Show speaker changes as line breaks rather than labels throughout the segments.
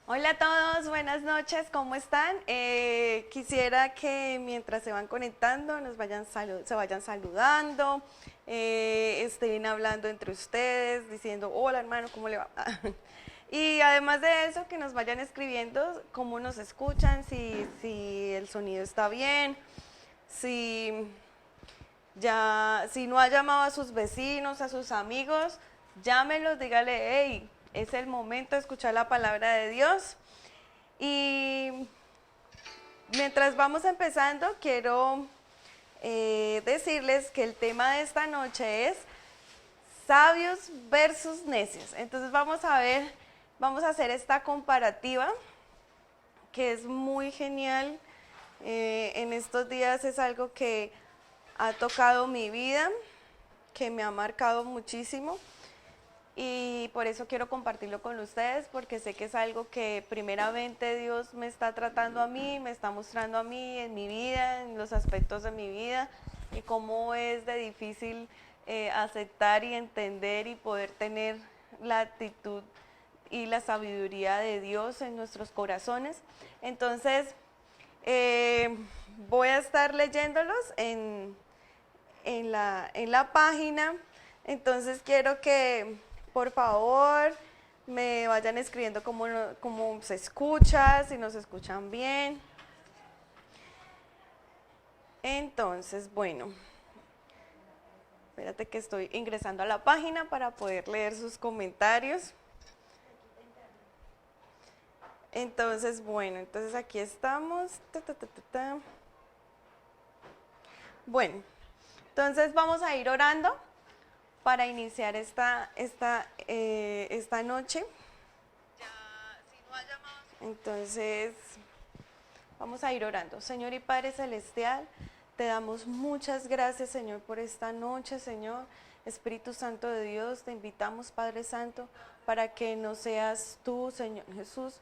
Hola a todos, buenas noches, ¿cómo están? Quisiera que mientras se van conectando se vayan saludando, estén hablando entre ustedes, diciendo, hola hermano, ¿cómo le va? Y además de eso, que nos vayan escribiendo cómo nos escuchan, si el sonido está bien, si si no ha llamado a sus vecinos, a sus amigos, llámenlos, dígale, hey, es el momento de escuchar la palabra de Dios. Y mientras vamos empezando, quiero decirles que el tema de esta noche es sabios versus necios. Entonces vamos a hacer esta comparativa que es muy genial. En estos días es algo que ha tocado mi vida, que me ha marcado muchísimo y por eso quiero compartirlo con ustedes, porque sé que es algo que primeramente Dios me está tratando a mí, me está mostrando a mí en mi vida, en los aspectos de mi vida y cómo es de difícil aceptar y entender y poder tener la actitud y la sabiduría de Dios en nuestros corazones. Entonces, voy a estar leyéndolos en la página. Entonces quiero que por favor me vayan escribiendo cómo se escucha, si nos escuchan bien. Entonces, bueno, espérate que estoy ingresando a la página para poder leer sus comentarios. Entonces, bueno, entonces aquí estamos. Bueno, entonces vamos a ir orando para iniciar esta noche. Entonces, vamos a ir orando. Señor y Padre Celestial, te damos muchas gracias, Señor, por esta noche, Señor. Espíritu Santo de Dios, te invitamos, Padre Santo, para que no seas tú, Señor Jesús,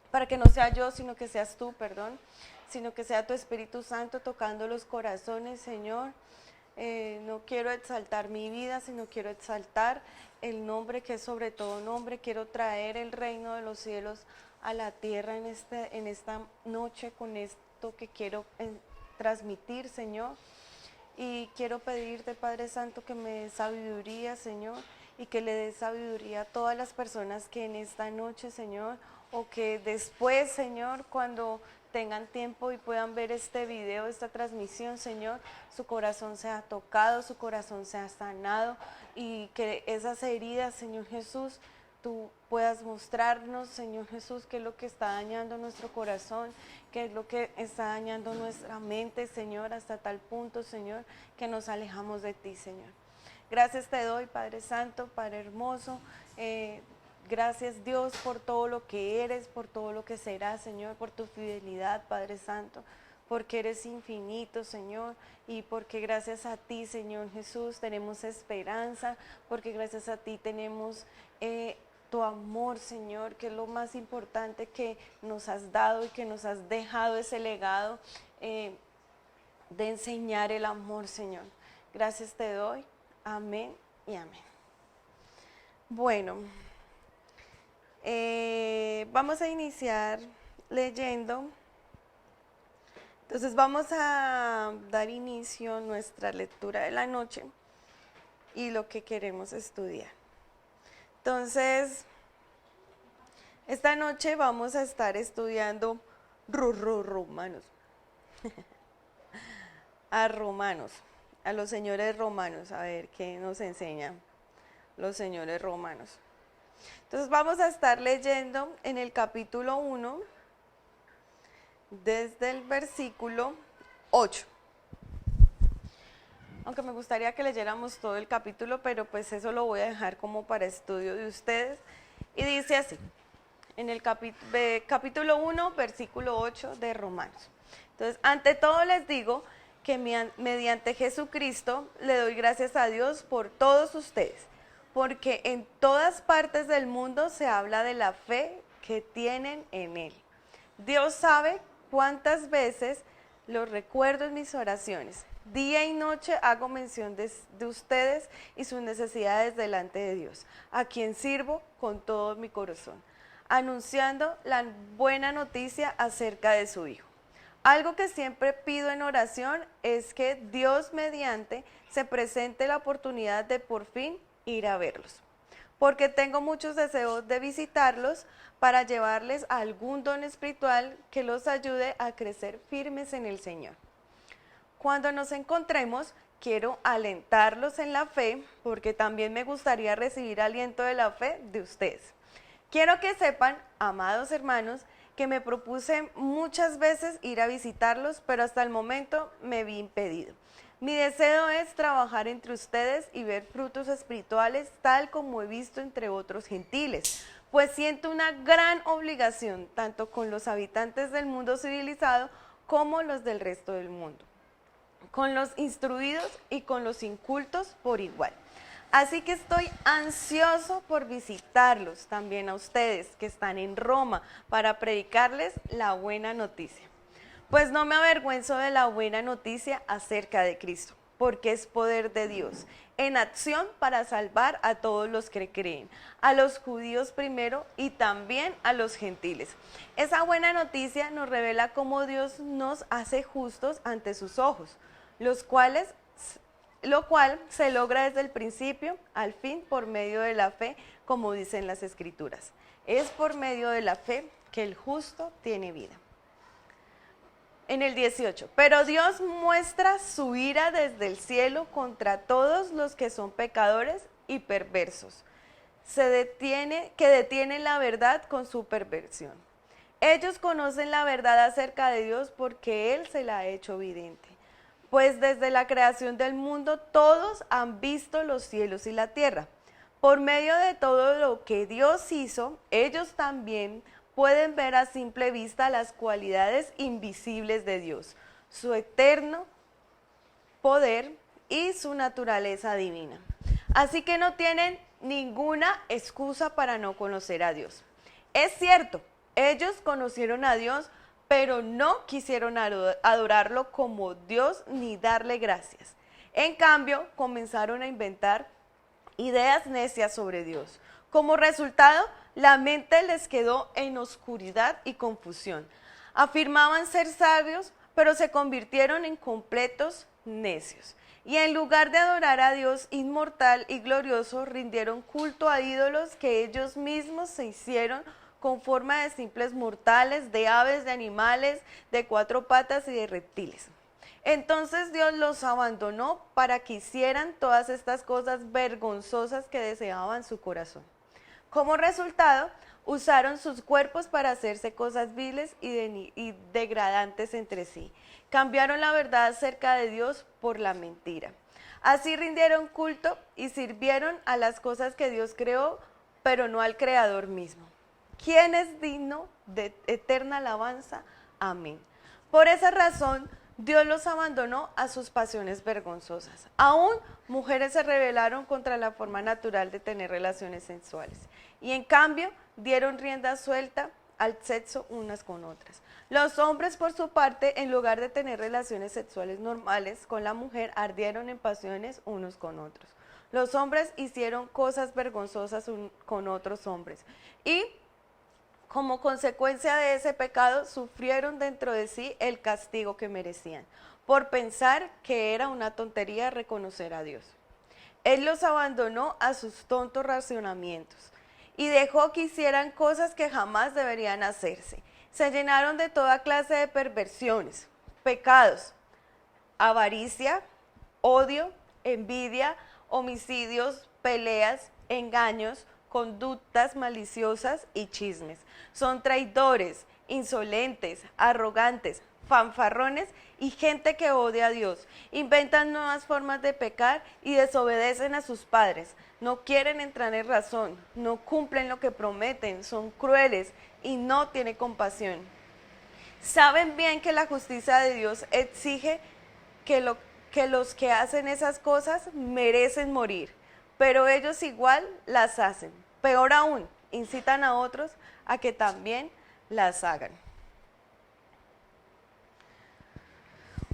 para que no sea yo, sino que seas tú, perdón, sino que sea tu Espíritu Santo tocando los corazones, Señor. No quiero exaltar mi vida, sino quiero exaltar el nombre que es sobre todo nombre. Quiero traer el reino de los cielos a la tierra en esta noche con esto que quiero transmitir, Señor. Y quiero pedirte, Padre Santo, que me des sabiduría, Señor, y que le des sabiduría a todas las personas que en esta noche, Señor, o que después, Señor, cuando tengan tiempo y puedan ver este video, esta transmisión, Señor, su corazón sea tocado, su corazón sea sanado y que esas heridas, Señor Jesús, tú puedas mostrarnos, Señor Jesús, qué es lo que está dañando nuestro corazón, qué es lo que está dañando nuestra mente, Señor, hasta tal punto, Señor, que nos alejamos de ti, Señor. Gracias te doy, Padre Santo, Padre hermoso. Gracias, Dios, por todo lo que eres, por todo lo que serás, Señor, por tu fidelidad, Padre Santo, porque eres infinito, Señor, y porque gracias a ti, Señor Jesús, tenemos esperanza, porque gracias a ti tenemos tu amor, Señor, que es lo más importante que nos has dado y que nos has dejado ese legado de enseñar el amor, Señor. Gracias te doy. Amén y amén. Bueno, vamos a iniciar leyendo. Entonces vamos a dar inicio a nuestra lectura de la noche y lo que queremos estudiar. Entonces, esta noche vamos a estar estudiando Romanos. A Romanos, a los señores romanos, a ver qué nos enseñan los señores romanos. Entonces vamos a estar leyendo en el capítulo 1, desde el versículo 8. Aunque me gustaría que leyéramos todo el capítulo, pero pues eso lo voy a dejar como para estudio de ustedes. Y dice así, en el capítulo 1, versículo 8 de Romanos. Entonces, ante todo les digo que mediante Jesucristo le doy gracias a Dios por todos ustedes, porque en todas partes del mundo se habla de la fe que tienen en Él. Dios sabe cuántas veces los recuerdo en mis oraciones. Día y noche hago mención de ustedes y sus necesidades delante de Dios, a quien sirvo con todo mi corazón. anunciando la buena noticia acerca de su Hijo. Algo que siempre pido en oración es que Dios mediante se presente la oportunidad de por fin ir a verlos, porque tengo muchos deseos de visitarlos para llevarles algún don espiritual que los ayude a crecer firmes en el Señor. Cuando nos encontremos, quiero alentarlos en la fe, porque también me gustaría recibir aliento de la fe de ustedes. Quiero que sepan, amados hermanos, que me propuse muchas veces ir a visitarlos, pero hasta el momento me vi impedido. Mi deseo es trabajar entre ustedes y ver frutos espirituales tal como he visto entre otros gentiles, pues siento una gran obligación tanto con los habitantes del mundo civilizado como los del resto del mundo, con los instruidos y con los incultos por igual. Así que estoy ansioso por visitarlos también a ustedes que están en Roma para predicarles la buena noticia. Pues no me avergüenzo de la buena noticia acerca de Cristo, porque es poder de Dios en acción para salvar a todos los que creen, a los judíos primero y también a los gentiles. Esa buena noticia nos revela cómo Dios nos hace justos ante sus ojos, lo cual se logra desde el principio al fin por medio de la fe, como dicen las Escrituras. Es por medio de la fe que el justo tiene vida. En el 18, pero Dios muestra su ira desde el cielo contra todos los que son pecadores y perversos, que detienen la verdad con su perversión. Ellos conocen la verdad acerca de Dios porque Él se la ha hecho evidente. Pues desde la creación del mundo todos han visto los cielos y la tierra. Por medio de todo lo que Dios hizo, ellos también pueden ver a simple vista las cualidades invisibles de Dios, su eterno poder y su naturaleza divina. Así que no tienen ninguna excusa para no conocer a Dios. Es cierto, ellos conocieron a Dios, pero no quisieron adorarlo como Dios ni darle gracias. En cambio, comenzaron a inventar ideas necias sobre Dios. Como resultado, la mente les quedó en oscuridad y confusión. Afirmaban ser sabios, pero se convirtieron en completos necios. Y en lugar de adorar a Dios inmortal y glorioso, rindieron culto a ídolos que ellos mismos se hicieron con forma de simples mortales, de aves, de animales, de cuatro patas y de reptiles. Entonces Dios los abandonó para que hicieran todas estas cosas vergonzosas que deseaban su corazón. Como resultado, usaron sus cuerpos para hacerse cosas viles y degradantes entre sí. Cambiaron la verdad acerca de Dios por la mentira. Así rindieron culto y sirvieron a las cosas que Dios creó, pero no al Creador mismo. ¿Quién es digno de eterna alabanza? Amén. Por esa razón, Dios los abandonó a sus pasiones vergonzosas. Aún mujeres se rebelaron contra la forma natural de tener relaciones sexuales y en cambio dieron rienda suelta al sexo unas con otras. Los hombres, por su parte, en lugar de tener relaciones sexuales normales con la mujer, ardieron en pasiones unos con otros. Los hombres hicieron cosas vergonzosas con otros hombres y como consecuencia de ese pecado, sufrieron dentro de sí el castigo que merecían, por pensar que era una tontería reconocer a Dios. Él los abandonó a sus tontos racionamientos y dejó que hicieran cosas que jamás deberían hacerse. Se llenaron de toda clase de perversiones, pecados, avaricia, odio, envidia, homicidios, peleas, engaños, conductas maliciosas y chismes. Son traidores, insolentes, arrogantes, fanfarrones y gente que odia a Dios. Inventan nuevas formas de pecar y desobedecen a sus padres. No quieren entrar en razón, no cumplen lo que prometen, son crueles y no tienen compasión. Saben bien que la justicia de Dios exige que los que hacen esas cosas merecen morir, pero ellos igual las hacen. Peor aún, incitan a otros a que también las hagan.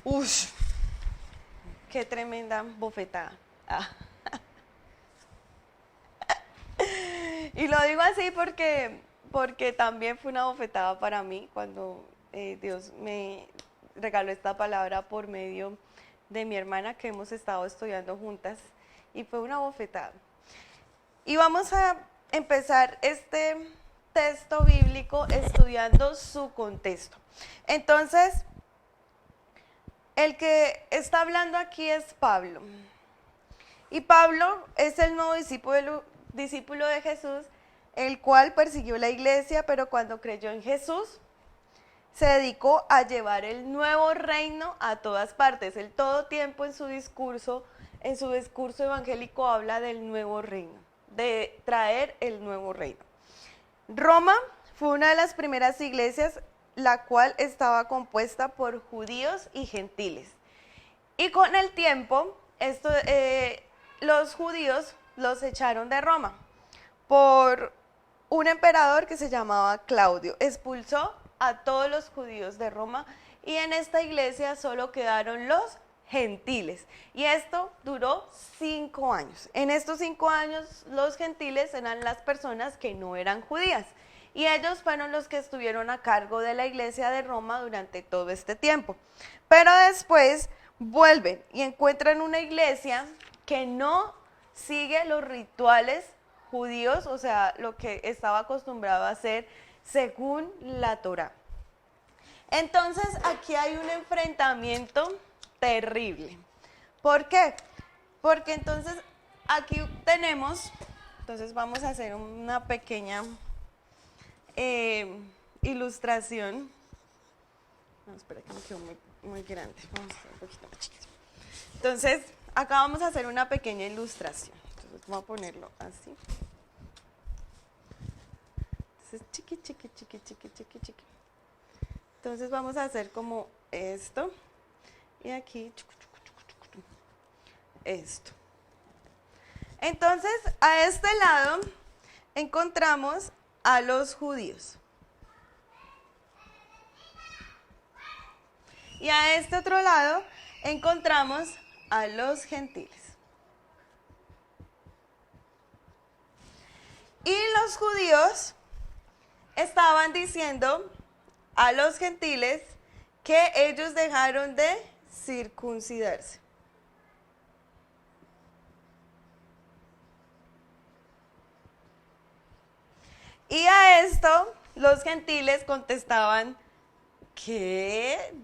¡Ush! ¡Qué tremenda bofetada! Ah. Y lo digo así porque porque también fue una bofetada para mí cuando Dios me regaló esta palabra por medio de mi hermana que hemos estado estudiando juntas y fue una bofetada. Y vamos a empezar este texto bíblico estudiando su contexto. Entonces, el que está hablando aquí es Pablo. Y Pablo es el nuevo discípulo de Jesús, el cual persiguió la iglesia, pero cuando creyó en Jesús, se dedicó a llevar el nuevo reino a todas partes. Él todo tiempo en su discurso evangélico habla del nuevo reino, de traer el nuevo reino. Roma fue una de las primeras iglesias, la cual estaba compuesta por judíos y gentiles. Y con el tiempo, los judíos los echaron de Roma por un emperador que se llamaba Claudio. Expulsó a todos los judíos de Roma y en esta iglesia solo quedaron los gentiles. Y esto duró 5 años. En estos 5 años los gentiles eran las personas que no eran judías. Y ellos fueron los que estuvieron a cargo de la iglesia de Roma durante todo este tiempo. Pero después vuelven y encuentran una iglesia que no sigue los rituales judíos, o sea, lo que estaba acostumbrado a hacer según la Torá. Entonces, aquí hay un enfrentamiento terrible. ¿Por qué? Porque entonces aquí tenemos, entonces vamos a hacer una pequeña ilustración. No, espera que me quedó muy grande. Vamos a hacer un poquito más chiquito. Entonces, acá vamos a hacer una pequeña ilustración. Entonces, voy a ponerlo así. Entonces, chiqui. Entonces, vamos a hacer como esto. Y aquí, esto. Entonces, a este lado encontramos a los judíos. Y a este otro lado encontramos a los gentiles. Y los judíos estaban diciendo a los gentiles que ellos dejaron de circuncidarse. Y a esto los gentiles contestaban, ¿qué?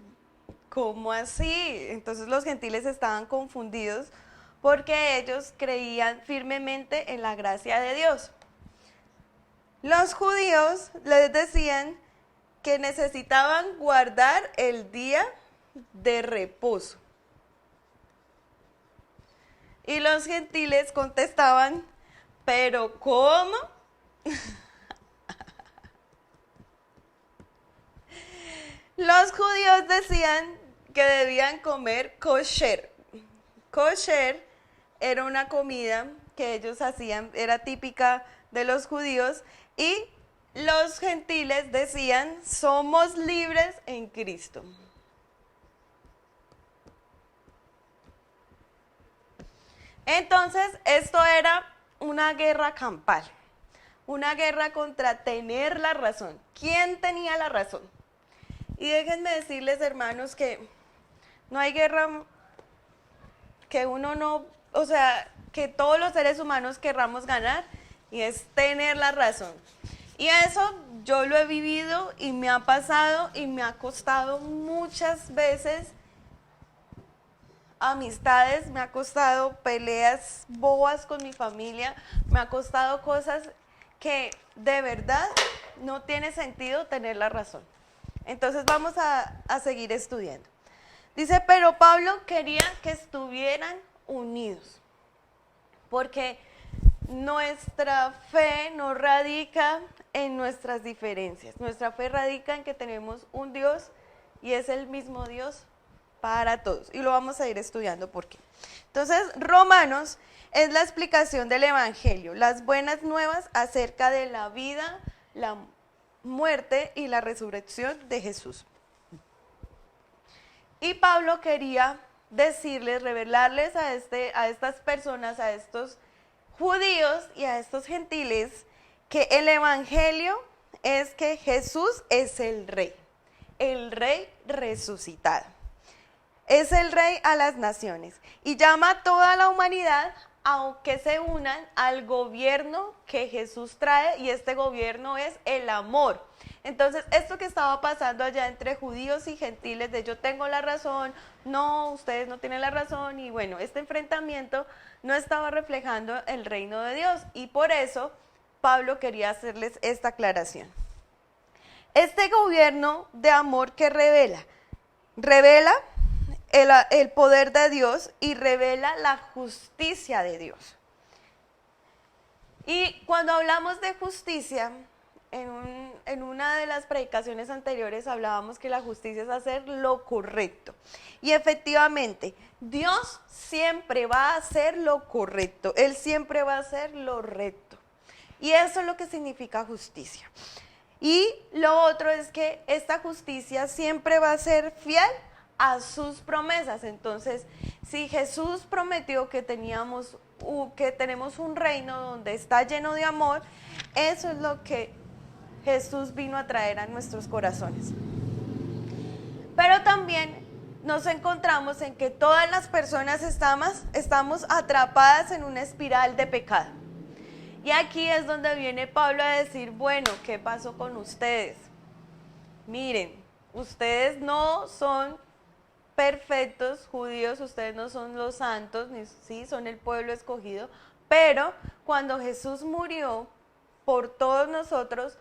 ¿Cómo así? Entonces los gentiles estaban confundidos porque ellos creían firmemente en la gracia de Dios. Los judíos les decían que necesitaban guardar el día de reposo. Y los gentiles contestaban, ¿pero cómo? Los judíos decían que debían comer kosher. Kosher era una comida que ellos hacían, era típica de los judíos, y los gentiles decían, somos libres en Cristo. Entonces, esto era una guerra campal, una guerra contra tener la razón. ¿Quién tenía la razón? Y déjenme decirles, hermanos, que no hay guerra que uno no, o sea, que todos los seres humanos querramos ganar, y es tener la razón. Y eso yo lo he vivido y me ha pasado y me ha costado muchas veces amistades, me ha costado peleas bobas con mi familia, me ha costado cosas que de verdad no tiene sentido tener la razón. Entonces vamos a seguir estudiando. Dice, pero Pablo quería que estuvieran unidos, porque nuestra fe no radica en nuestras diferencias. Nuestra fe radica en que tenemos un Dios y es el mismo Dios para todos. Y lo vamos a ir estudiando por qué. Entonces, Romanos es la explicación del Evangelio, las buenas nuevas acerca de la vida, la muerte y la resurrección de Jesús. Y Pablo quería decirles, revelarles a estas personas, a estos judíos y a estos gentiles, que el Evangelio es que Jesús es el rey resucitado. Es el rey a las naciones y llama a toda la humanidad a que se unan al gobierno que Jesús trae, y este gobierno es el amor. Entonces, esto que estaba pasando allá entre judíos y gentiles, de yo tengo la razón, no, ustedes no tienen la razón, y bueno, este enfrentamiento no estaba reflejando el reino de Dios, y por eso Pablo quería hacerles esta aclaración. Este gobierno de amor que revela el poder de Dios y revela la justicia de Dios. Y cuando hablamos de justicia, en una de las predicaciones anteriores hablábamos que la justicia es hacer lo correcto. Y efectivamente, Dios siempre va a hacer lo correcto, Él siempre va a hacer lo recto. Y eso es lo que significa justicia. Y lo otro es que esta justicia siempre va a ser fiel a sus promesas. Entonces, si Jesús prometió que tenemos un reino donde está lleno de amor, eso es lo que Jesús vino a traer a nuestros corazones. Pero también nos encontramos en que todas las personas estamos atrapadas en una espiral de pecado. Y aquí es donde viene Pablo a decir, bueno, ¿qué pasó con ustedes? Miren, ustedes no son perfectos judíos, ustedes no son los santos, sí, son el pueblo escogido, pero cuando Jesús murió por todos nosotros,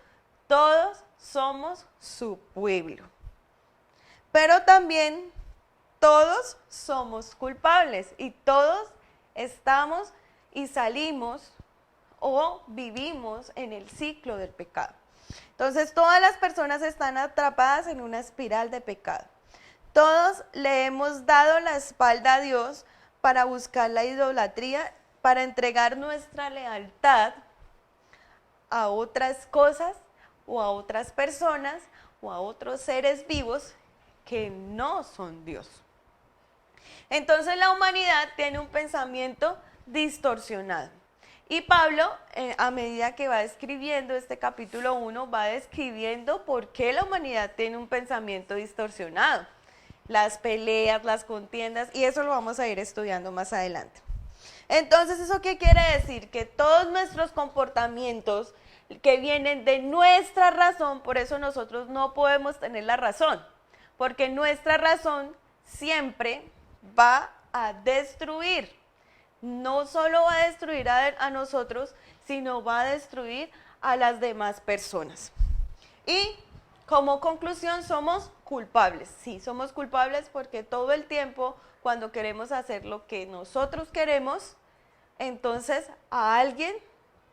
todos somos su pueblo. Pero también todos somos culpables y todos estamos y salimos o vivimos en el ciclo del pecado. Entonces, todas las personas están atrapadas en una espiral de pecado. Todos le hemos dado la espalda a Dios para buscar la idolatría, para entregar nuestra lealtad a otras cosas o a otras personas o a otros seres vivos que no son Dios. Entonces la humanidad tiene un pensamiento distorsionado. Y Pablo, a medida que va describiendo este capítulo 1, va describiendo por qué la humanidad tiene un pensamiento distorsionado. Las peleas, las contiendas, y eso lo vamos a ir estudiando más adelante. Entonces, ¿eso qué quiere decir? Que todos nuestros comportamientos que vienen de nuestra razón, por eso nosotros no podemos tener la razón, porque nuestra razón siempre va a destruir. No solo va a destruir a nosotros, sino va a destruir a las demás personas. Y como conclusión, somos culpables. Sí, somos culpables porque todo el tiempo, cuando queremos hacer lo que nosotros queremos, entonces a alguien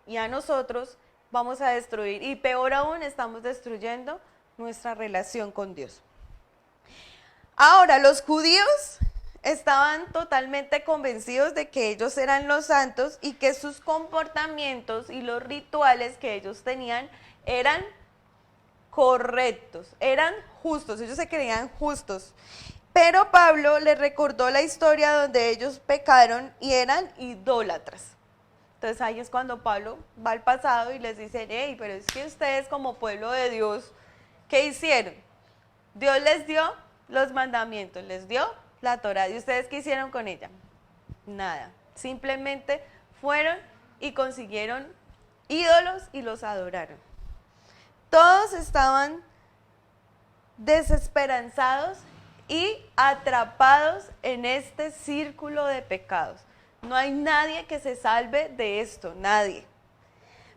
y a nosotros vamos a destruir. Y peor aún, estamos destruyendo nuestra relación con Dios. Ahora, los judíos estaban totalmente convencidos de que ellos eran los santos y que sus comportamientos y los rituales que ellos tenían eran correctos, eran justos, ellos se creían justos. Pero Pablo les recordó la historia donde ellos pecaron y eran idólatras. Entonces ahí es cuando Pablo va al pasado y les dice, hey, pero es que ustedes como pueblo de Dios, ¿qué hicieron? Dios les dio los mandamientos, les dio la Torá. ¿Y ustedes qué hicieron con ella? Nada. Simplemente fueron y consiguieron ídolos y los adoraron. Todos estaban desesperanzados y atrapados en este círculo de pecados. No hay nadie que se salve de esto, nadie.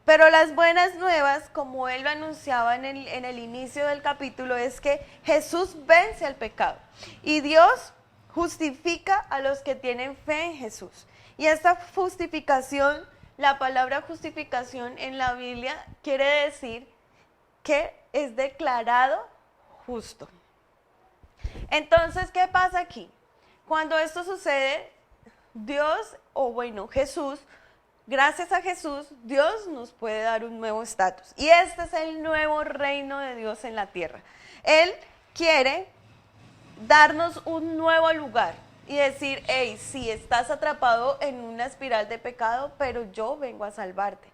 Pero las buenas nuevas, como él lo anunciaba en el inicio del capítulo, es que Jesús vence al pecado y Dios justifica a los que tienen fe en Jesús. Y esta justificación, la palabra justificación en la Biblia quiere decir que es declarado justo. Entonces, ¿qué pasa aquí? Cuando esto sucede, Jesús, gracias a Jesús, Dios nos puede dar un nuevo estatus. Y este es el nuevo reino de Dios en la tierra. Él quiere darnos un nuevo lugar y decir, hey, sí, estás atrapado en una espiral de pecado, pero yo vengo a salvarte.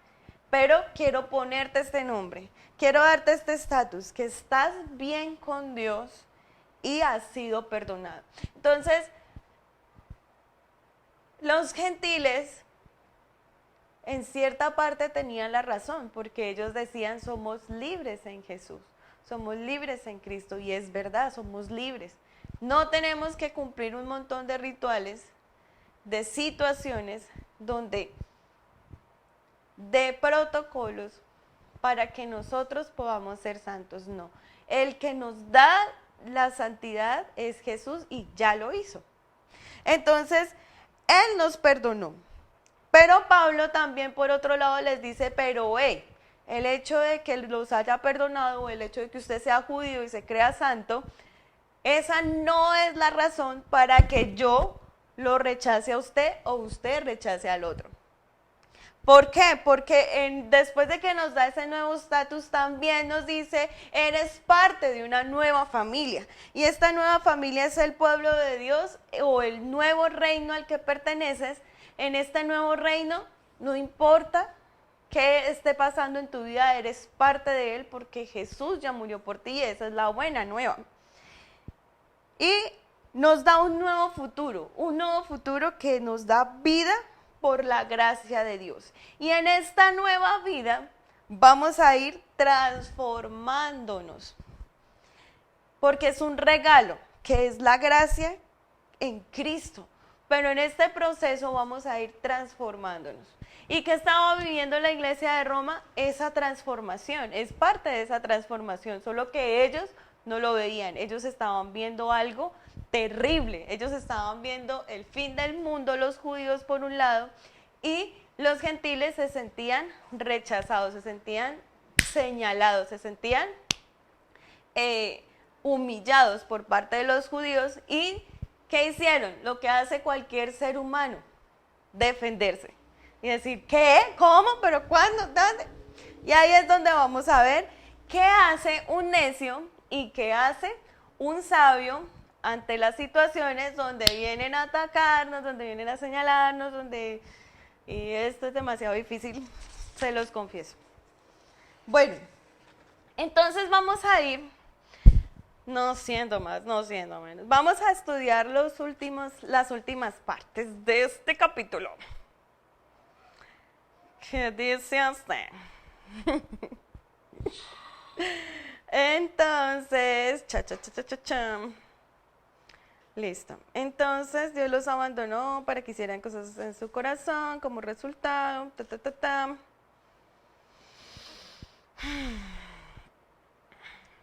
pero quiero ponerte este nombre, quiero darte este estatus, que estás bien con Dios y has sido perdonado. Entonces, los gentiles en cierta parte tenían la razón, porque ellos decían somos libres en Jesús, somos libres en Cristo, y es verdad, somos libres. No tenemos que cumplir un montón de rituales, de situaciones donde de protocolos para que nosotros podamos ser santos, no. El que nos da la santidad es Jesús y ya lo hizo. Entonces, Él nos perdonó. Pero Pablo también por otro lado les dice, pero el hecho de que los haya perdonado, o el hecho de que usted sea judío y se crea santo, esa no es la razón para que yo lo rechace a usted o usted rechace al otro. ¿Por qué? Porque después de que nos da ese nuevo estatus, también nos dice, eres parte de una nueva familia. Y esta nueva familia es el pueblo de Dios o el nuevo reino al que perteneces. En este nuevo reino, no importa qué esté pasando en tu vida, eres parte de él porque Jesús ya murió por ti y esa es la buena nueva. Y nos da un nuevo futuro que nos da vida por la gracia de Dios. Y en esta nueva vida vamos a ir transformándonos, porque es un regalo, que es la gracia en Cristo. Pero en este proceso vamos a ir transformándonos. ¿Y qué estaba viviendo la iglesia de Roma? Esa transformación, es parte de esa transformación, solo que ellos no lo veían, ellos estaban viendo algo terrible, ellos estaban viendo el fin del mundo, los judíos por un lado, y los gentiles se sentían rechazados, se sentían señalados, se sentían humillados por parte de los judíos. ¿Y qué hicieron? Lo que hace cualquier ser humano, defenderse y decir, ¿qué? ¿Cómo? ¿Pero cuándo? ¿Dónde? Y ahí es donde vamos a ver qué hace un necio y qué hace un sabio ante las situaciones donde vienen a atacarnos, donde vienen a señalarnos, y esto es demasiado difícil, se los confieso. Bueno, entonces vamos a ir, no siendo más, no siendo menos, vamos a estudiar las últimas partes de este capítulo. ¿Qué dice usted? Entonces, listo. Entonces Dios los abandonó para que hicieran cosas en su corazón como resultado.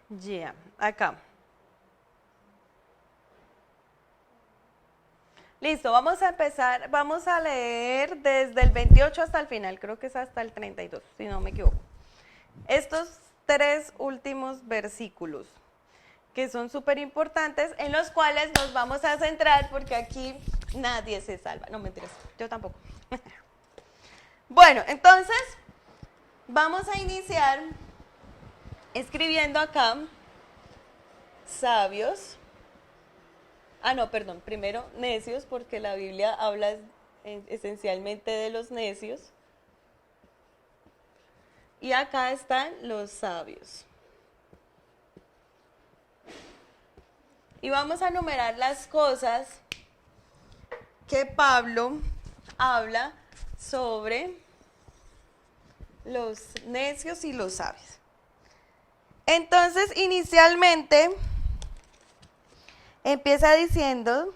Ya, acá. Listo, vamos a empezar, vamos a leer desde el 28 hasta el final, creo que es hasta el 32, si no me equivoco. Estos 3 últimos versículos, que son súper importantes, en los cuales nos vamos a centrar, porque aquí nadie se salva. No, mentiras, yo tampoco. Bueno, entonces, vamos a iniciar escribiendo acá, sabios. Primero necios, porque la Biblia habla esencialmente de los necios. Y acá están los sabios. Y vamos a enumerar las cosas que Pablo habla sobre los necios y los sabios. Entonces, inicialmente, empieza diciendo,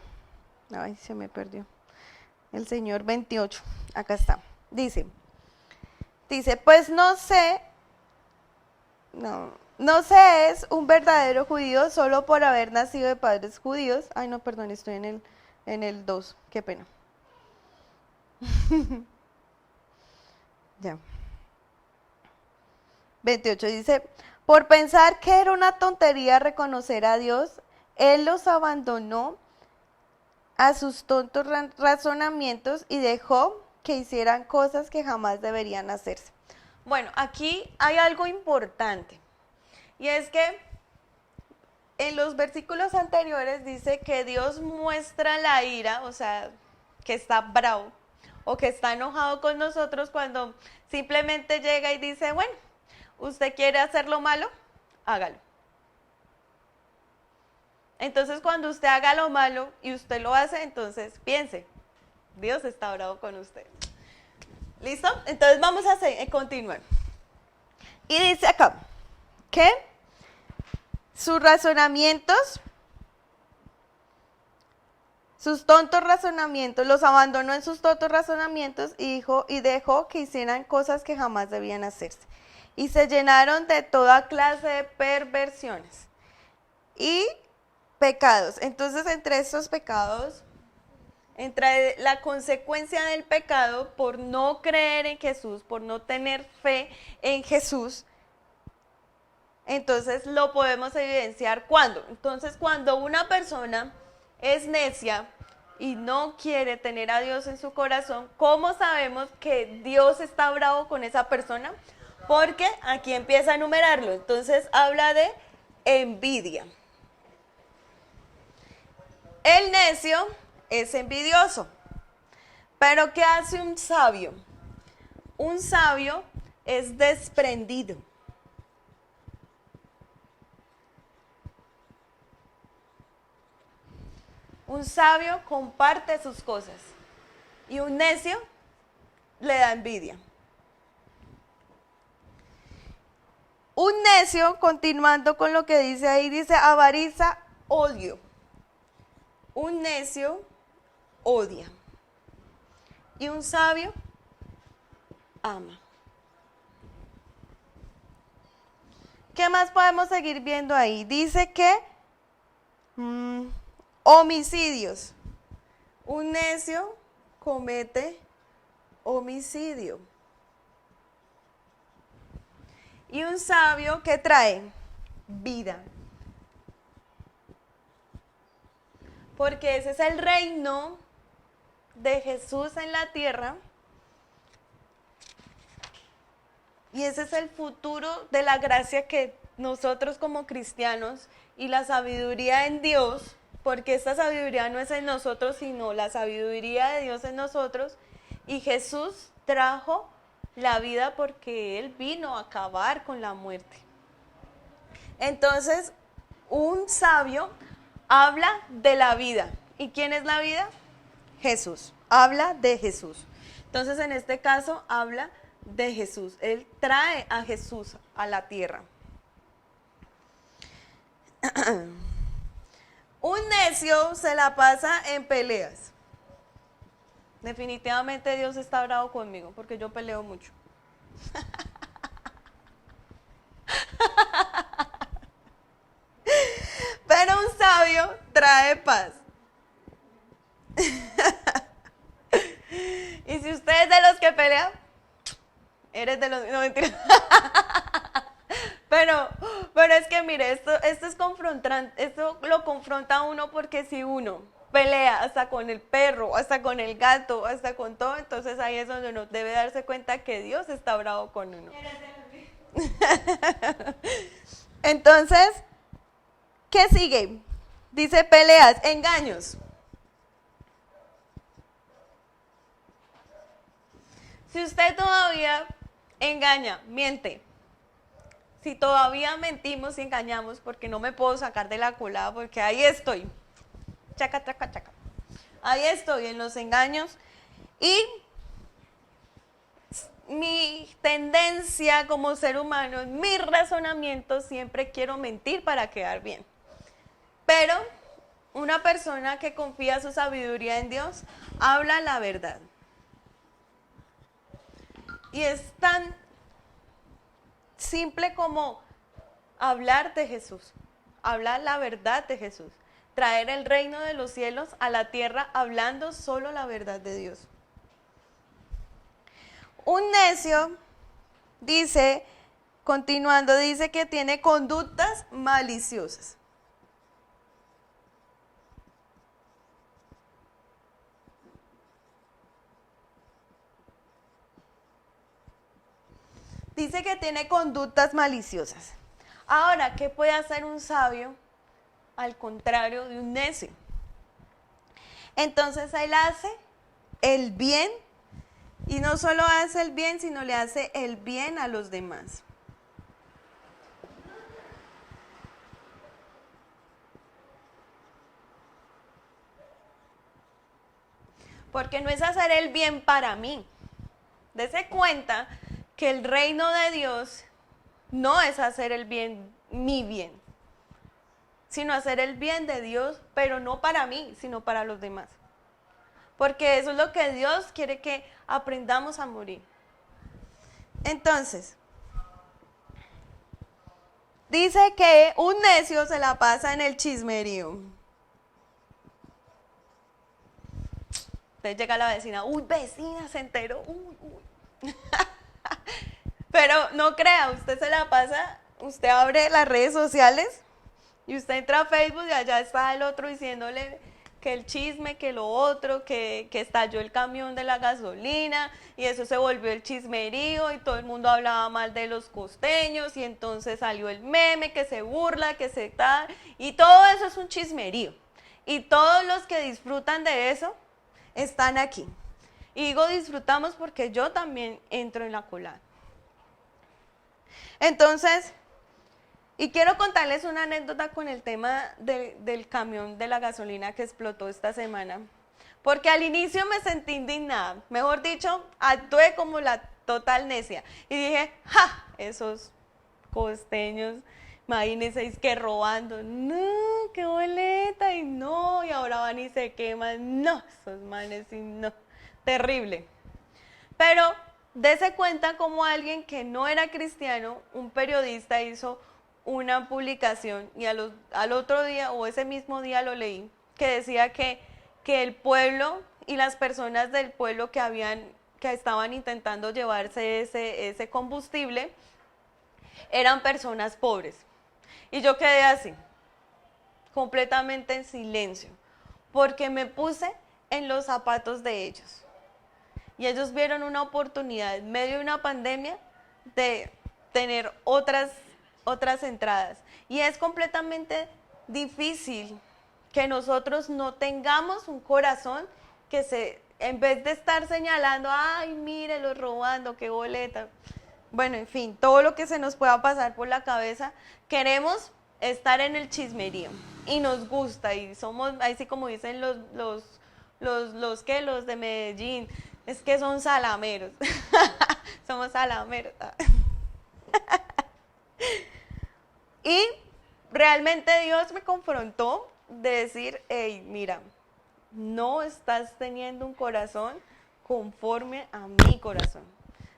ay, se me perdió, el Señor 28, acá está, dice, pues no se es un verdadero judío solo por haber nacido de padres judíos. Ay, no, perdón, estoy en el 2, qué pena. Ya. 28 dice, por pensar que era una tontería reconocer a Dios, Él los abandonó a sus tontos razonamientos y dejó que hicieran cosas que jamás deberían hacerse. Bueno, aquí hay algo importante, y es que en los versículos anteriores dice que Dios muestra la ira, o sea, que está bravo, o que está enojado con nosotros cuando simplemente llega y dice, bueno, ¿usted quiere hacer lo malo? Hágalo. Entonces cuando usted haga lo malo y usted lo hace, entonces piense, Dios está bravo con usted. ¿Listo? Entonces vamos a continuar. Y dice acá que sus razonamientos, sus tontos razonamientos, los abandonó en sus tontos razonamientos y dejó que hicieran cosas que jamás debían hacerse. Y se llenaron de toda clase de perversiones y pecados. Entonces, entre estos pecados, entre la consecuencia del pecado por no creer en Jesús, por no tener fe en Jesús, entonces lo podemos evidenciar ¿cuándo? Entonces, cuando una persona es necia y no quiere tener a Dios en su corazón, ¿cómo sabemos que Dios está bravo con esa persona? Porque aquí empieza a enumerarlo. Entonces habla de envidia. El necio es envidioso. Pero ¿qué hace un sabio? Un sabio es desprendido. Un sabio comparte sus cosas y un necio le da envidia. Un necio, continuando con lo que dice ahí, dice avaricia, odio. Un necio odia. Y un sabio ama. ¿Qué más podemos seguir viendo ahí? Dice que homicidios. Un necio comete homicidio. Y un sabio, ¿qué trae? Vida. Porque ese es el reino de Jesús en la tierra. Y ese es el futuro de la gracia que nosotros como cristianos y la sabiduría en Dios, porque esta sabiduría no es en nosotros, sino la sabiduría de Dios en nosotros. Y Jesús trajo la vida porque Él vino a acabar con la muerte. Entonces, un sabio habla de la vida. ¿Y quién es la vida? Jesús. Habla de Jesús. Entonces, en este caso, habla de Jesús. Él trae a Jesús a la tierra. Un necio se la pasa en peleas. Definitivamente Dios está bravo conmigo porque yo peleo mucho. Pero un sabio trae paz. Y si usted es de los que pelea, eres de los... No, mentira. Pero es que mire, esto es confrontante, esto lo confronta a uno porque si uno pelea hasta con el perro, hasta con el gato, hasta con todo, entonces ahí es donde uno debe darse cuenta que Dios está bravo con uno. Entonces, ¿qué sigue? Dice peleas, engaños. Si usted todavía engaña, miente. Si todavía mentimos y engañamos, porque no me puedo sacar de la colada, porque ahí estoy. Chaca, chaca, chaca. Ahí estoy en los engaños. Y mi tendencia como ser humano, en mi razonamiento, siempre quiero mentir para quedar bien. Pero una persona que confía su sabiduría en Dios, habla la verdad. Y es tan simple como hablar de Jesús, hablar la verdad de Jesús, traer el reino de los cielos a la tierra hablando solo la verdad de Dios. Un necio dice, continuando, dice que tiene conductas maliciosas. Dice que tiene conductas maliciosas. Ahora, ¿qué puede hacer un sabio al contrario de un necio? Entonces él hace el bien Y no solo hace el bien, sino le hace el bien a los demás. Porque no es hacer el bien para mí. Dese cuenta que el reino de Dios no es hacer el bien, mi bien, sino hacer el bien de Dios, pero no para mí, sino para los demás. Porque eso es lo que Dios quiere que aprendamos a morir. Entonces, dice que un necio se la pasa en el chismerío. Entonces llega la vecina, uy, vecina, se enteró, uy. Pero no crea, usted se la pasa, usted abre las redes sociales y usted entra a Facebook y allá está el otro diciéndole que el chisme, que lo otro, que estalló el camión de la gasolina y eso se volvió el chismerío y todo el mundo hablaba mal de los costeños y entonces salió el meme que se burla, que se tal, y todo eso es un chismerío. Y todos los que disfrutan de eso están aquí. Y digo disfrutamos porque yo también entro en la colada. Entonces, y quiero contarles una anécdota con el tema del camión de la gasolina que explotó esta semana. Porque al inicio me sentí indignada. Mejor dicho, actué como la total necia. Y dije, ¡ja! Esos costeños, imagínense, es que robando. No, qué boleta. Y no, y ahora van y se queman. No, esos manes, y no. Terrible. Pero dese cuenta como alguien que no era cristiano, un periodista hizo una publicación y al otro día o ese mismo día lo leí, que decía que el pueblo y las personas del pueblo que estaban intentando llevarse ese combustible eran personas pobres. Y yo quedé así, completamente en silencio, porque me puse en los zapatos de ellos. Y ellos vieron una oportunidad en medio de una pandemia de tener otras entradas. Y es completamente difícil que nosotros no tengamos un corazón que en vez de estar señalando, ay, mírenlo robando, qué boleta. Bueno, en fin, todo lo que se nos pueda pasar por la cabeza, queremos estar en el chismerío. Y nos gusta, y somos, así como dicen los de Medellín, es que son salameros. Somos salameros. Y realmente Dios me confrontó de decir, hey, mira, no estás teniendo un corazón conforme a mi corazón.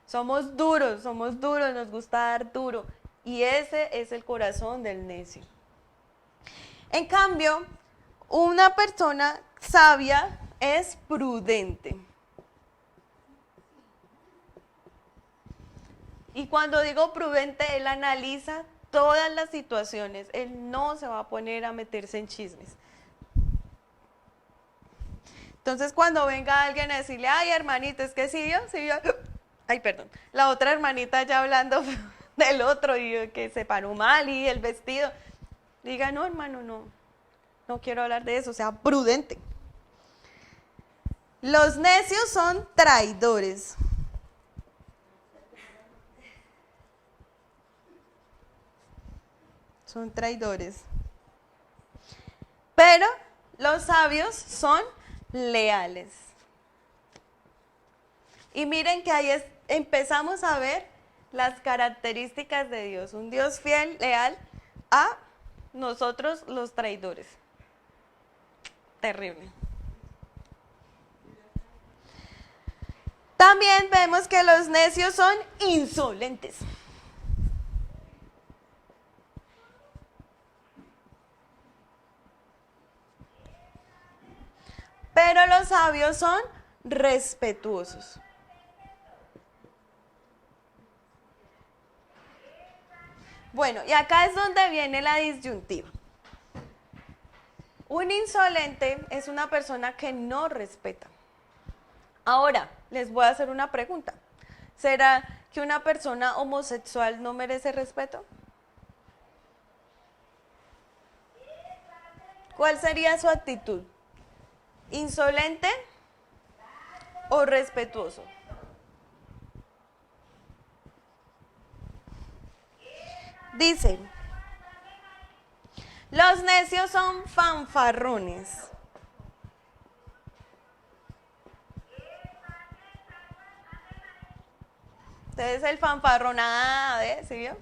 Somos duros, nos gusta dar duro. Y ese es el corazón del necio. En cambio, una persona sabia es prudente. Y cuando digo prudente, él analiza todas las situaciones. Él no se va a poner a meterse en chismes. Entonces, cuando venga alguien a decirle, ay, hermanito, es que sí yo, ay, perdón, la otra hermanita ya hablando del otro y que se paró mal y el vestido, diga, no, hermano, no quiero hablar de eso, sea prudente. Los necios son traidores. Son traidores. Pero los sabios son leales. Y miren que ahí empezamos a ver las características de Dios. Un Dios fiel, leal a nosotros los traidores. Terrible. También vemos que los necios son insolentes. Pero los sabios son respetuosos. Bueno, y acá es donde viene la disyuntiva. Un insolente es una persona que no respeta. Ahora, les voy a hacer una pregunta. ¿Será que una persona homosexual no merece respeto? ¿Cuál sería su actitud? ¿Insolente o respetuoso? Dice, los necios son fanfarrones. Entonces el fanfarronada, ¿sí vio?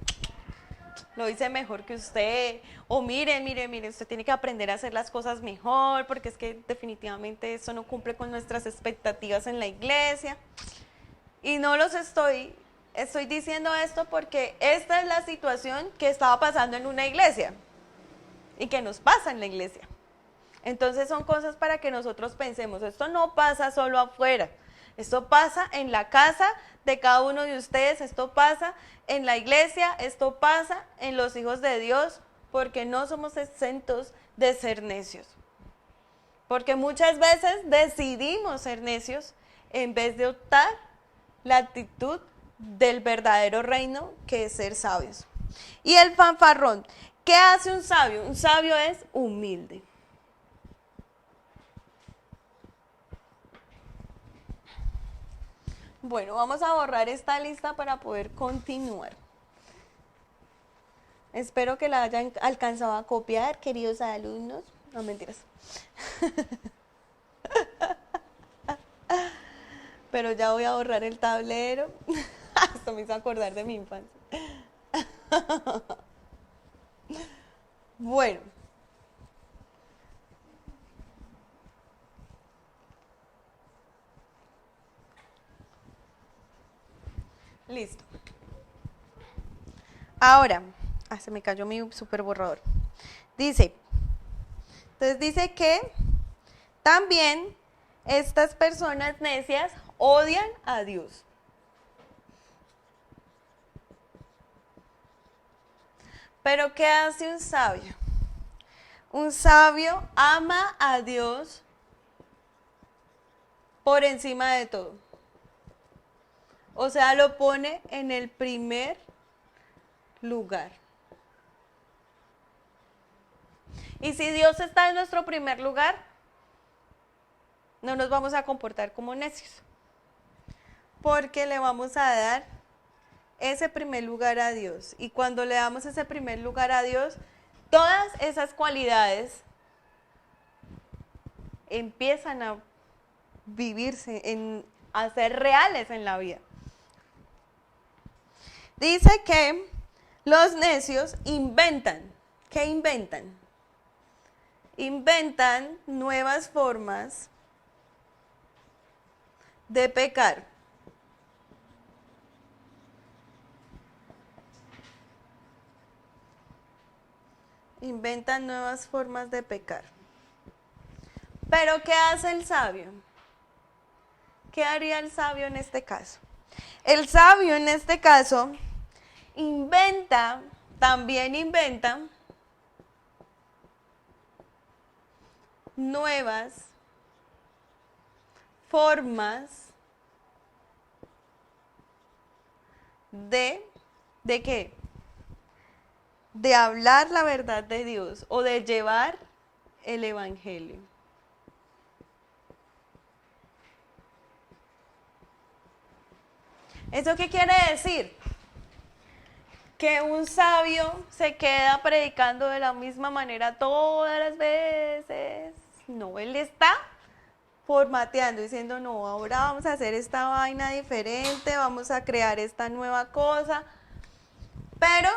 Lo hice mejor que usted. O mire, usted tiene que aprender a hacer las cosas mejor, porque es que definitivamente eso no cumple con nuestras expectativas en la iglesia. Y no los estoy diciendo esto porque esta es la situación que estaba pasando en una iglesia y que nos pasa en la iglesia. Entonces son cosas para que nosotros pensemos, esto no pasa solo afuera, esto pasa en la casa de cada uno de ustedes, esto pasa en la iglesia, esto pasa en los hijos de Dios, porque no somos exentos de ser necios. Porque muchas veces decidimos ser necios en vez de optar la actitud del verdadero reino, que es ser sabios. Y el fanfarrón, ¿qué hace un sabio? Un sabio es humilde. Bueno, vamos a borrar esta lista para poder continuar. Espero que la hayan alcanzado a copiar, queridos alumnos. No, mentiras. Pero ya voy a borrar el tablero. Esto me hizo acordar de mi infancia. Bueno. Listo. Ahora, se me cayó mi super borrador. Dice que también estas personas necias odian a Dios. Pero ¿qué hace un sabio? Un sabio ama a Dios por encima de todo. O sea, lo pone en el primer lugar. Y si Dios está en nuestro primer lugar, no nos vamos a comportar como necios, porque le vamos a dar ese primer lugar a Dios. Y cuando le damos ese primer lugar a Dios, todas esas cualidades empiezan a vivirse, a ser reales en la vida. Dice que los necios inventan. ¿Qué inventan? Inventan nuevas formas de pecar. Inventan nuevas formas de pecar. Pero ¿qué hace el sabio? ¿Qué haría el sabio en este caso? El sabio en este caso también inventa nuevas formas ¿de qué? De hablar la verdad de Dios o de llevar el evangelio. ¿Eso qué quiere decir? Que un sabio se queda predicando de la misma manera todas las veces. No, él está formateando, diciendo, no, ahora vamos a hacer esta vaina diferente, vamos a crear esta nueva cosa. Pero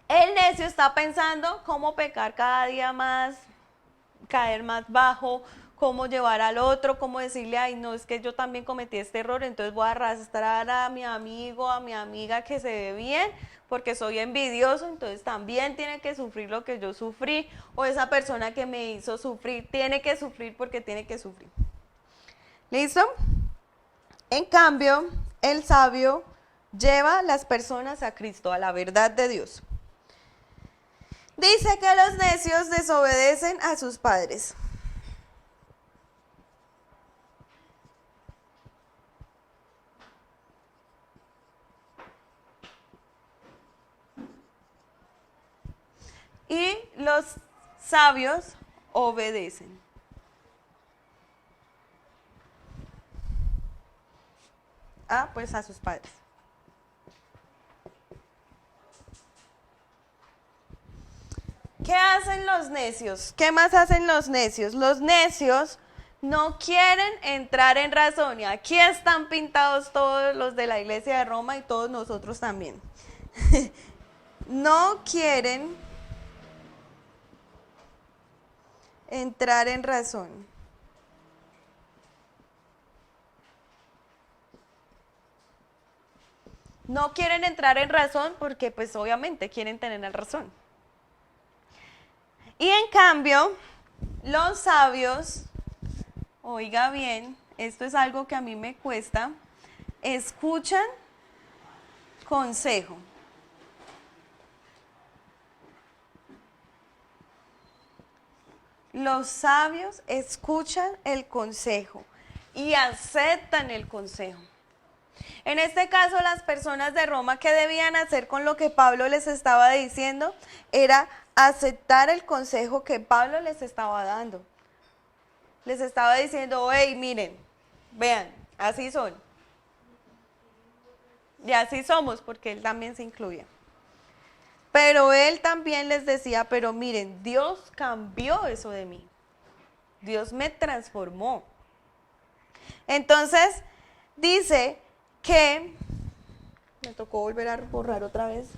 el necio está pensando cómo pecar cada día más, caer más bajo, cómo llevar al otro, cómo decirle, ay, no, es que yo también cometí este error, entonces voy a arrastrar a mi amigo, a mi amiga que se ve bien, porque soy envidioso, entonces también tiene que sufrir lo que yo sufrí, o esa persona que me hizo sufrir tiene que sufrir porque tiene que sufrir. ¿Listo? En cambio, el sabio lleva a las personas a Cristo, a la verdad de Dios. Dice que los necios desobedecen a sus padres. Y los sabios obedecen. Pues a sus padres. ¿Qué hacen los necios? ¿Qué más hacen los necios? Los necios no quieren entrar en razón. Y aquí están pintados todos los de la iglesia de Roma y todos nosotros también. No quieren entrar en razón. No quieren entrar en razón porque pues obviamente quieren tener la razón. Y en cambio, los sabios, oiga bien, esto es algo que a mí me cuesta, escuchan consejo. Los sabios escuchan el consejo y aceptan el consejo. En este caso, las personas de Roma, ¿qué debían hacer con lo que Pablo les estaba diciendo? Era aceptar el consejo que Pablo les estaba dando. Les estaba diciendo, hey, miren, vean, así son. Y así somos, porque él también se incluía. Pero él también les decía, pero miren, Dios cambió eso de mí. Dios me transformó. Entonces, dice que, me tocó volver a borrar otra vez.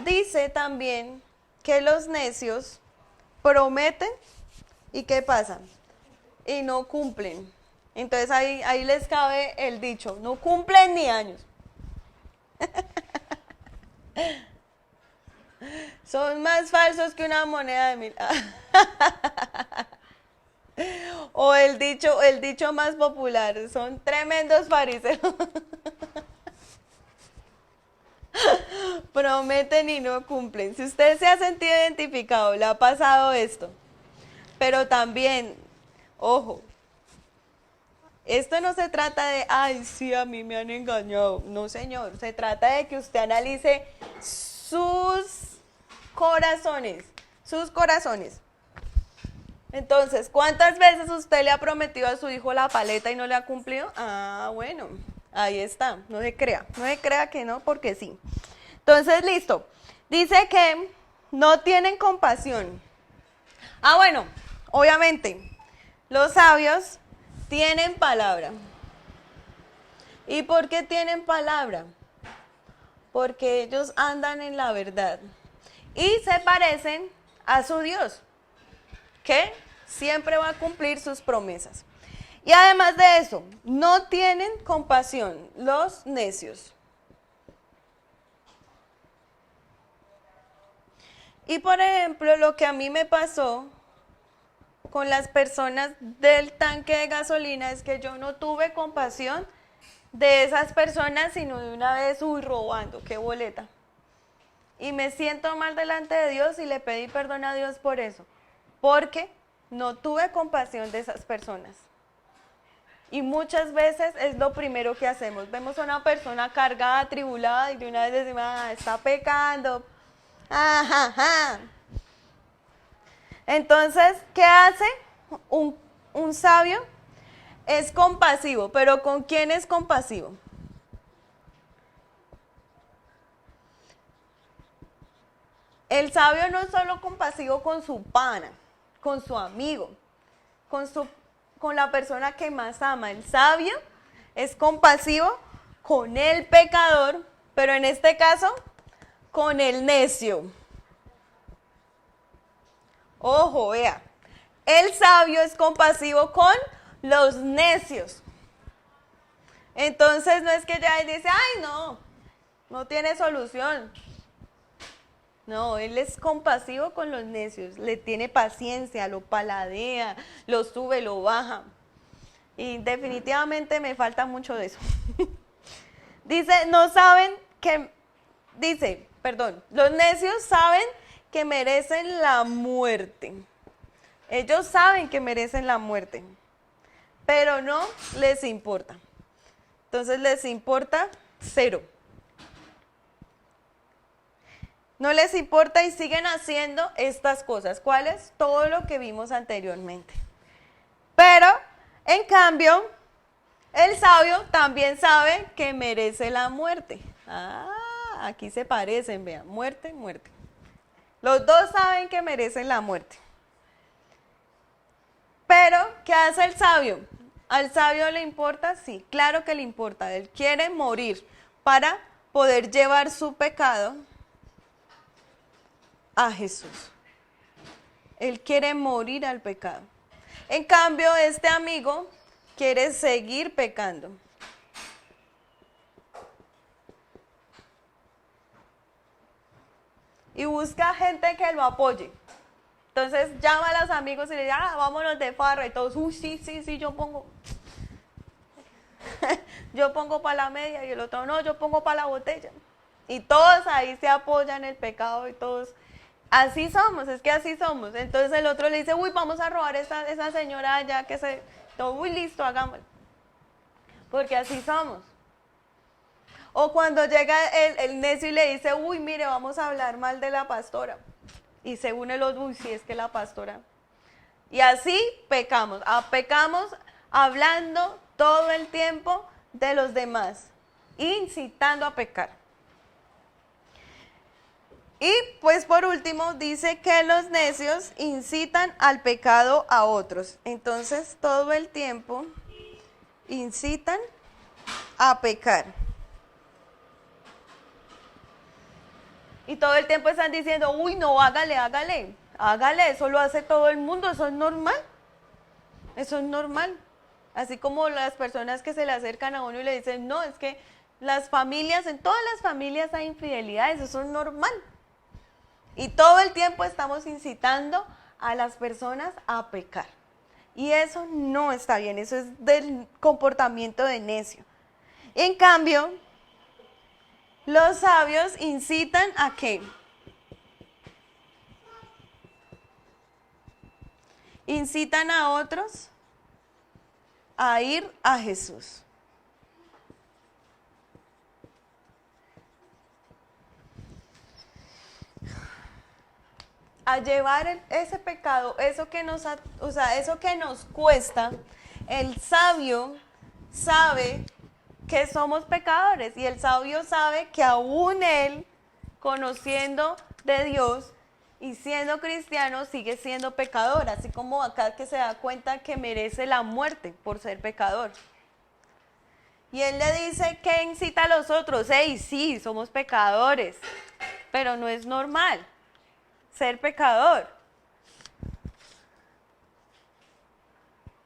Dice también que los necios prometen y ¿qué pasa? Y no cumplen. Entonces ahí les cabe el dicho, no cumplen ni años. Son más falsos que una moneda de 1000. O el dicho más popular, son tremendos fariseos. Prometen y no cumplen. Si usted se ha sentido identificado, le ha pasado esto. Pero también, ojo, esto no se trata de, ay, sí, a mí me han engañado. No, señor, se trata de que usted analice sus corazones. Entonces, ¿cuántas veces usted le ha prometido a su hijo la paleta y no le ha cumplido? Ah, bueno, ahí está, no se crea que no, porque sí. Entonces, listo. Dice que no tienen compasión. Ah, bueno, obviamente, los sabios tienen palabra. ¿Y por qué tienen palabra? Porque ellos andan en la verdad y se parecen a su Dios, que siempre va a cumplir sus promesas. Y además de eso, no tienen compasión los necios. Y por ejemplo, lo que a mí me pasó con las personas del tanque de gasolina es que yo no tuve compasión de esas personas, sino de una vez, robando, qué boleta. Y me siento mal delante de Dios y le pedí perdón a Dios por eso, porque no tuve compasión de esas personas. Y muchas veces es lo primero que hacemos. Vemos a una persona cargada, atribulada y de una vez decimos, está pecando. Ajá. Entonces, ¿qué hace un sabio? Es compasivo, pero ¿con quién es compasivo? El sabio no es solo compasivo con su pana, con su amigo, con la persona que más ama. El sabio es compasivo con el pecador, pero en este caso, con el necio. Ojo, vea, el sabio es compasivo con los necios. Entonces no es que ya él dice, ay no tiene solución. No, él es compasivo con los necios, le tiene paciencia, lo paladea, lo sube, lo baja. Y definitivamente me falta mucho de eso. Los necios saben que merecen la muerte. Ellos saben que merecen la muerte, pero no les importa. Entonces les importa cero. No les importa y siguen haciendo estas cosas. ¿Cuáles? Todo lo que vimos anteriormente. Pero, en cambio, el sabio también sabe que merece la muerte. aquí se parecen, vean, muerte, muerte. Los dos saben que merecen la muerte. Pero, ¿qué hace el sabio? ¿Al sabio le importa? Sí, claro que le importa. Él quiere morir para poder llevar su pecado a Jesús. Él quiere morir al pecado. En cambio, este amigo quiere seguir pecando. Y busca gente que lo apoye. Entonces llama a los amigos y le dice, vámonos de farra. Y todos, sí, yo pongo. Yo pongo para la media y el otro, no, yo pongo para la botella. Y todos ahí se apoyan el pecado y todos. Así somos, es que así somos. Entonces el otro le dice, vamos a robar esa señora allá que se... Todo, listo, hagámoslo. Porque así somos. O cuando llega el necio y le dice, mire, vamos a hablar mal de la pastora. Y se une los, sí, es que la pastora. Y así pecamos. Pecamos hablando todo el tiempo de los demás, incitando a pecar. Y pues por último dice que los necios incitan al pecado a otros. Entonces todo el tiempo incitan a pecar. Y todo el tiempo están diciendo, no, hágale, eso lo hace todo el mundo, eso es normal. Eso es normal. Así como las personas que se le acercan a uno y le dicen, no, es que las familias, en todas las familias hay infidelidades, eso es normal. Y todo el tiempo estamos incitando a las personas a pecar. Y eso no está bien, eso es del comportamiento de necio. En cambio, los sabios incitan ¿a qué? Incitan a otros a ir a Jesús. A llevar ese pecado, eso que nos cuesta. El sabio sabe que somos pecadores y el sabio sabe que aún él, conociendo de Dios y siendo cristiano, sigue siendo pecador, así como acá que se da cuenta que merece la muerte por ser pecador. Y él le dice que incita a los otros, sí, somos pecadores, pero no es normal ser pecador.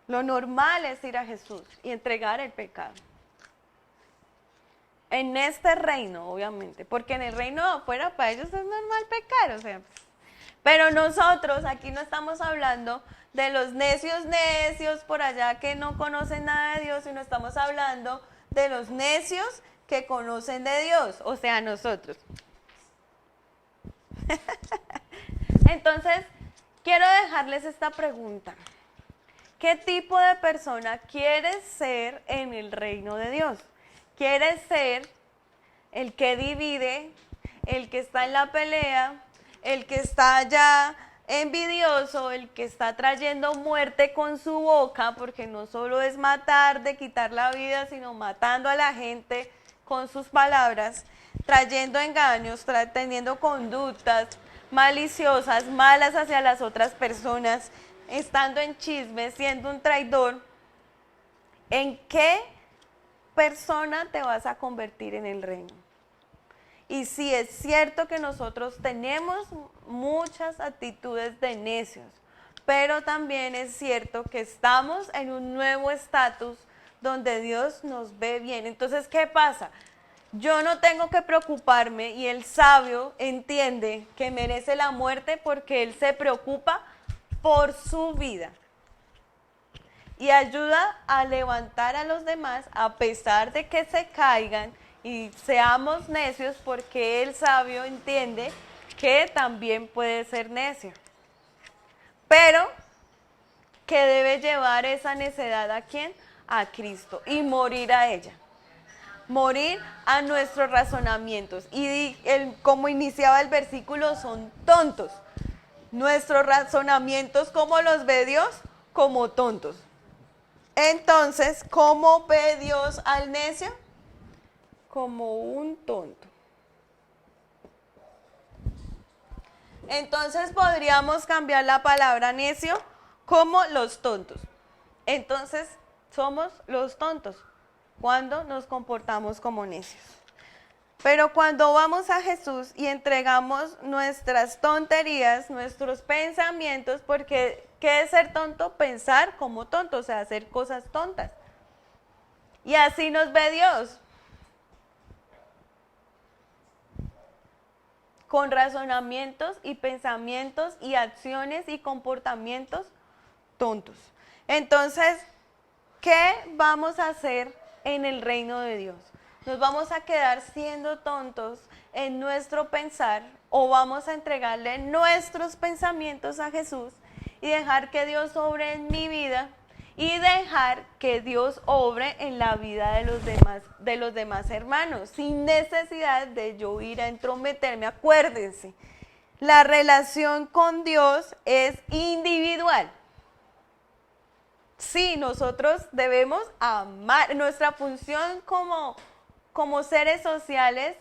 Lo normal es ir a Jesús y entregar el pecado. En este reino, obviamente, porque en el reino de afuera para ellos es normal pecar, pero nosotros aquí no estamos hablando de los necios por allá que no conocen nada de Dios, sino estamos hablando de los necios que conocen de Dios, o sea, nosotros. Entonces, quiero dejarles esta pregunta. ¿Qué tipo de persona quieres ser en el reino de Dios? ¿Quieres ser el que divide, el que está en la pelea, el que está ya envidioso, el que está trayendo muerte con su boca, porque no solo es matar, de quitar la vida, sino matando a la gente con sus palabras, trayendo engaños, teniendo conductas maliciosas, malas hacia las otras personas, estando en chismes, siendo un traidor? ¿En qué persona te vas a convertir en el reino? Y sí, es cierto que nosotros tenemos muchas actitudes de necios, pero también es cierto que estamos en un nuevo estatus donde Dios nos ve bien. Entonces, ¿qué pasa? Yo no tengo que preocuparme y el sabio entiende que merece la muerte porque él se preocupa por su vida y ayuda a levantar a los demás a pesar de que se caigan y seamos necios, porque el sabio entiende que también puede ser necio, pero que debe llevar esa necedad ¿a quién? A Cristo, y morir a ella, morir a nuestros razonamientos. Y como iniciaba el versículo, son tontos. Nuestros razonamientos, ¿cómo los ve Dios? Como tontos. Entonces, ¿cómo ve Dios al necio? Como un tonto. Entonces podríamos cambiar la palabra necio como los tontos. Entonces somos los tontos cuando nos comportamos como necios. Pero cuando vamos a Jesús y entregamos nuestras tonterías, nuestros pensamientos, porque ¿qué es ser tonto? Pensar como tonto, o sea, hacer cosas tontas. Y así nos ve Dios. Con razonamientos y pensamientos y acciones y comportamientos tontos. Entonces, ¿qué vamos a hacer en el reino de Dios? ¿Nos vamos a quedar siendo tontos en nuestro pensar o vamos a entregarle nuestros pensamientos a Jesús y dejar que Dios obre en mi vida y dejar que Dios obre en la vida de los demás hermanos, sin necesidad de yo ir a entrometerme? Acuérdense, la relación con Dios es individual. Sí, nosotros debemos amar. Nuestra función como seres sociales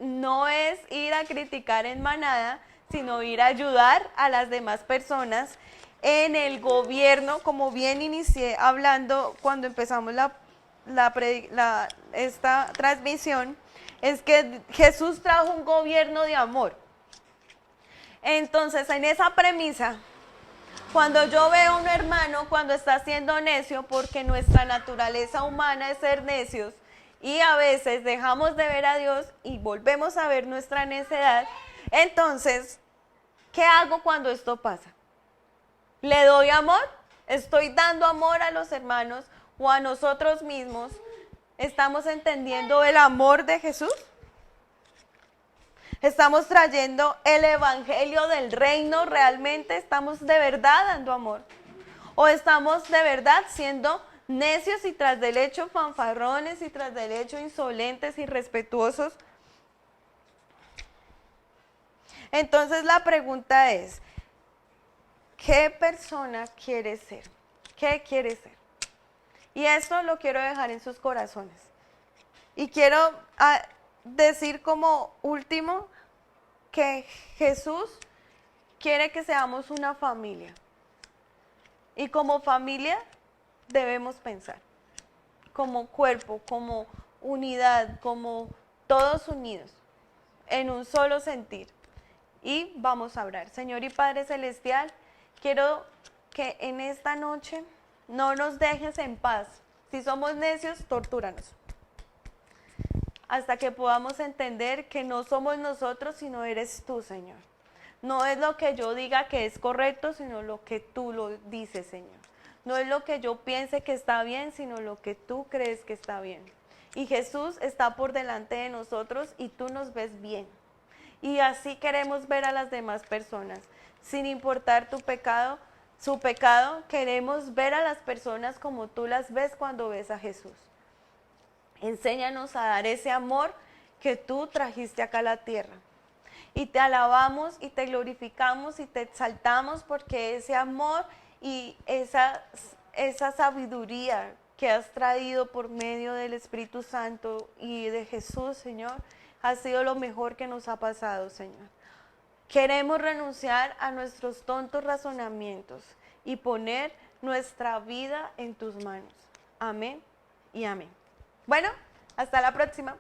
no es ir a criticar en manada, sino ir a ayudar a las demás personas en el gobierno, como bien inicié hablando cuando empezamos esta transmisión, es que Jesús trajo un gobierno de amor. Entonces, en esa premisa, cuando yo veo a un hermano cuando está siendo necio, porque nuestra naturaleza humana es ser necios, y a veces dejamos de ver a Dios y volvemos a ver nuestra necedad, entonces, ¿qué hago cuando esto pasa? ¿Le doy amor? ¿Estoy dando amor a los hermanos o a nosotros mismos? ¿Estamos entendiendo el amor de Jesús? ¿Estamos trayendo el evangelio del reino realmente? ¿Estamos de verdad dando amor? ¿O estamos de verdad siendo necios y tras del hecho fanfarrones y tras del hecho insolentes y irrespetuosos? Entonces la pregunta es, ¿qué persona quieres ser? ¿Qué quieres ser? Y esto lo quiero dejar en sus corazones. Y quiero decir como último que Jesús quiere que seamos una familia. Y como familia debemos pensar, como cuerpo, como unidad, como todos unidos, en un solo sentir. Y vamos a orar. Señor y Padre Celestial, quiero que en esta noche no nos dejes en paz. Si somos necios, tortúranos. Hasta que podamos entender que no somos nosotros, sino eres tú, Señor. No es lo que yo diga que es correcto, sino lo que tú lo dices, Señor. No es lo que yo piense que está bien, sino lo que tú crees que está bien. Y Jesús está por delante de nosotros y tú nos ves bien. Y así queremos ver a las demás personas. Sin importar tu pecado, su pecado, queremos ver a las personas como tú las ves cuando ves a Jesús. Enséñanos a dar ese amor que tú trajiste acá a la tierra. Y te alabamos y te glorificamos y te exaltamos porque ese amor y esa sabiduría que has traído por medio del Espíritu Santo y de Jesús, Señor, ha sido lo mejor que nos ha pasado, Señor. Queremos renunciar a nuestros tontos razonamientos y poner nuestra vida en tus manos. Amén y amén. Bueno, hasta la próxima.